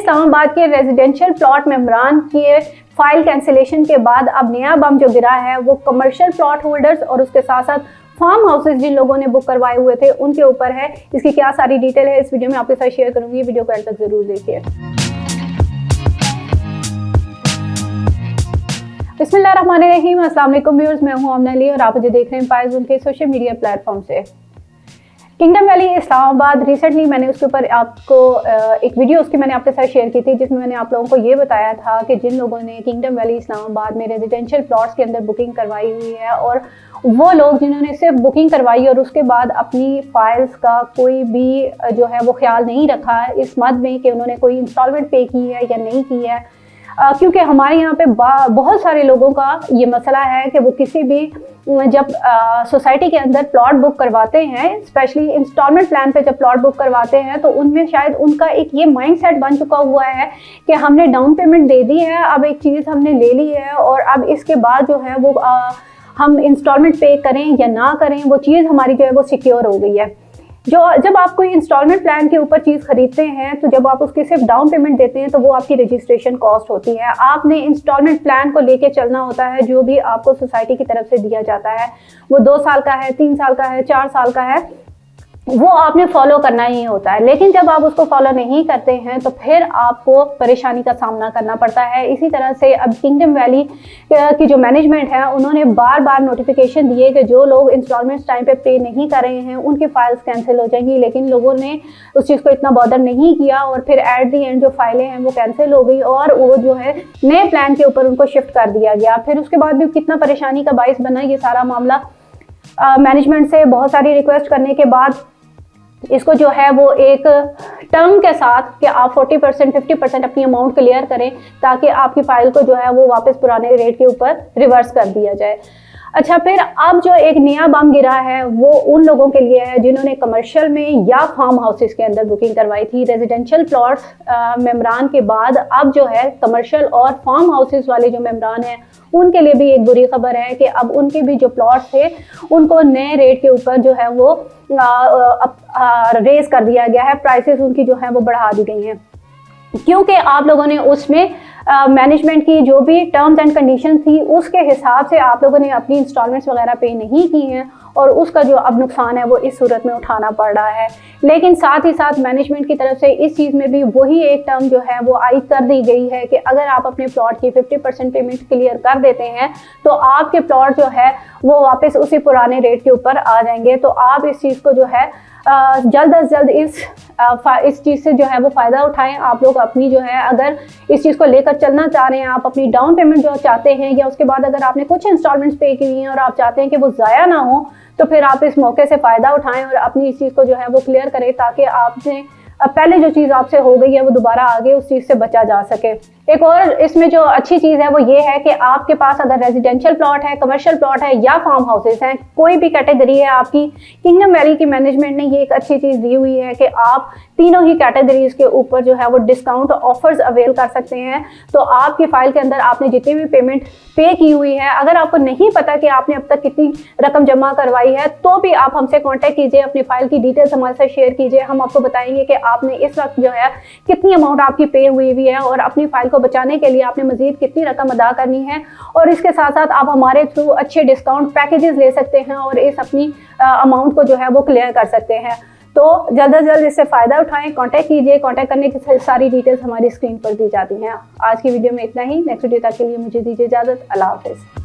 इस्लामाबाद के residential plot मेंबरान के file cancellation के बाद अब नया बम जो गिरा है वो कमर्शियल प्लॉट होल्डर्स और उसके साथ साथ फार्म हाउसेज जिन लोगों ने बुक करवाए हुए थे उनके ऊपर है। इसकी क्या सारी डिटेल है इस वीडियो में आपके साथ शेयर करूंगी, वीडियो को एंड तक जरूर देखिए। बिस्मिल्लाहिर्रहमानिर्रहीम, अस्सलाम वालेकुम व्यूअर्स, मैं हूं अमन अली और आप मुझे देख रहे हैं पाइज उनके सोशल मीडिया प्लेटफॉर्म से। किंगडम वैली इस्लामाबाद, रिसेंटली मैंने उसके ऊपर आपको एक वीडियो उसकी मैंने आपके साथ शेयर की थी जिसमें मैंने आप लोगों को ये बताया था कि जिन लोगों ने किंगडम वैली इस्लामाबाद में रेजिडेंशियल प्लॉट्स के अंदर बुकिंग करवाई हुई है और वो लोग जिन्होंने सिर्फ बुकिंग करवाई और उसके बाद अपनी फाइल्स का कोई भी जो है वो ख्याल नहीं रखा इस मद में कि उन्होंने कोई इंस्टॉलमेंट पे की है या नहीं की है, क्योंकि हमारे यहाँ पे बहुत सारे लोगों का ये मसला है कि वो किसी भी जब सोसाइटी के अंदर प्लॉट बुक करवाते हैं, स्पेशली इंस्टॉलमेंट प्लान पे जब प्लॉट बुक करवाते हैं तो उनमें शायद उनका एक ये माइंडसेट बन चुका हुआ है कि हमने डाउन पेमेंट दे दी है, अब एक चीज़ हमने ले ली है और अब इसके बाद जो है वो हम इंस्टॉलमेंट पे करें या ना करें वो चीज़ हमारी जो है वो सिक्योर हो गई है। जब आप कोई इंस्टॉलमेंट प्लान के ऊपर चीज़ खरीदते हैं तो जब आप उसकी सिर्फ डाउन पेमेंट देते हैं तो वो आपकी रजिस्ट्रेशन कॉस्ट होती है। आपने इंस्टॉलमेंट प्लान को लेके चलना होता है, जो भी आपको सोसाइटी की तरफ से दिया जाता है वो 2 साल का है, 3 साल का है, 4 साल का है, वो आपने फॉलो करना ही होता है। लेकिन जब आप उसको फॉलो नहीं करते हैं तो फिर आपको परेशानी का सामना करना पड़ता है। इसी तरह से अब किंगडम वैली की जो मैनेजमेंट है उन्होंने बार बार नोटिफिकेशन दिए कि जो लोग इंस्टॉलमेंट्स टाइम पे पे नहीं कर रहे हैं उनकी फाइल्स कैंसिल हो जाएंगी, लेकिन लोगों ने उस चीज़ को इतना बॉदर नहीं किया और फिर एट दी एंड जो फाइलें हैं वो कैंसिल हो गई और वो जो है नए प्लान के ऊपर उनको शिफ्ट कर दिया गया। फिर उसके बाद भी कितना परेशानी का बाइस बना ये सारा मामला। मैनेजमेंट से बहुत सारी रिक्वेस्ट करने के बाद इसको जो है वो एक टर्म के साथ कि आप 40% 50% अपनी अमाउंट क्लियर करें ताकि आपकी फाइल को जो है वो वापस पुराने रेट के ऊपर रिवर्स कर दिया जाए। अच्छा, फिर अब जो एक नया बम गिरा है वो उन लोगों के लिए है जिन्होंने कमर्शियल में या फार्म हाउसेस के अंदर बुकिंग करवाई थी। रेजिडेंशियल प्लॉट्स मेंबरान के बाद अब जो है कमर्शियल और फार्म हाउसेस वाले जो मेंबरान हैं उनके लिए भी एक बुरी खबर है कि अब उनके भी जो प्लॉट्स थे उनको नए रेट के ऊपर जो है वो रेज कर दिया गया है, प्राइसेस उनकी जो है वो बढ़ा दी गई हैं, क्योंकि आप लोगों ने उसमें मैनेजमेंट की जो भी टर्म्स एंड कंडीशन थी उसके हिसाब से आप लोगों ने अपनी इंस्टॉलमेंट्स वगैरह पे नहीं की हैं और उसका जो अब नुकसान है वो इस सूरत में उठाना पड़ रहा है। लेकिन साथ ही साथ मैनेजमेंट की तरफ से इस चीज़ में भी वही एक टर्म जो है वो आयद कर दी गई है कि अगर आप अपने प्लॉट की 50% पेमेंट क्लियर कर देते हैं तो आपके प्लॉट जो है वो वापस उसी पुराने रेट के ऊपर आ जाएंगे। तो आप इस चीज़ को जो है जल्द अज जल्द इस चीज़ से जो है वो फ़ायदा उठाएं। आप लोग अपनी जो है अगर इस चीज़ को लेकर चलना चाह रहे हैं, आप अपनी डाउन पेमेंट जो चाहते हैं या उसके बाद अगर आपने कुछ इंस्टॉलमेंट्स पे की हैं और आप चाहते हैं कि वो ज़ाया ना हो तो फिर आप इस मौके से फ़ायदा उठाएं और अपनी इस चीज़ को जो है वो क्लियर करें ताकि आपने पहले जो चीज़ आपसे हो गई है वो दोबारा आगे उस चीज़ से बचा जा सके। एक और इसमें जो अच्छी चीज़ है वो ये है कि आपके पास अगर रेजिडेंशियल प्लॉट है, कमर्शियल प्लॉट है या फार्म हाउसेस हैं, कोई भी कैटेगरी है आपकी, किंगडम वैली की मैनेजमेंट ने ये एक अच्छी चीज़ दी हुई है कि आप तीनों ही कैटेगरीज के ऊपर जो है वो डिस्काउंट ऑफर्स अवेल कर सकते हैं। तो आपकी फाइल के अंदर आपने जितनी भी पेमेंट पे की हुई है, अगर आपको नहीं पता कि आपने अब तक कितनी रकम जमा करवाई है तो भी आप हमसे कॉन्टैक्ट कीजिए, अपनी फाइल की डिटेल्स हमारे साथ शेयर कीजिए। हम आपको बताएंगे कि आपने इस वक्त जो है कितनी अमाउंट आपकी पे हुई हुई है और अपनी फाइल को बचाने के लिए आपने मजीद कितनी रकम अदा करनी है और इसके साथ साथ आप हमारे थ्रू अच्छे डिस्काउंट पैकेजेस ले सकते हैं और इस अपनी अमाउंट को जो है वो क्लियर कर सकते हैं। तो जल्द से जल्द इससे फ़ायदा उठाएं, कांटेक्ट कीजिए। कांटेक्ट करने की सारी डिटेल्स हमारी स्क्रीन पर दी जाती हैं। आज की वीडियो में इतना ही। नेक्स्ट वीडियो तक के लिए मुझे दीजिए इजाज़त। अल्लाह हाफ़िज़।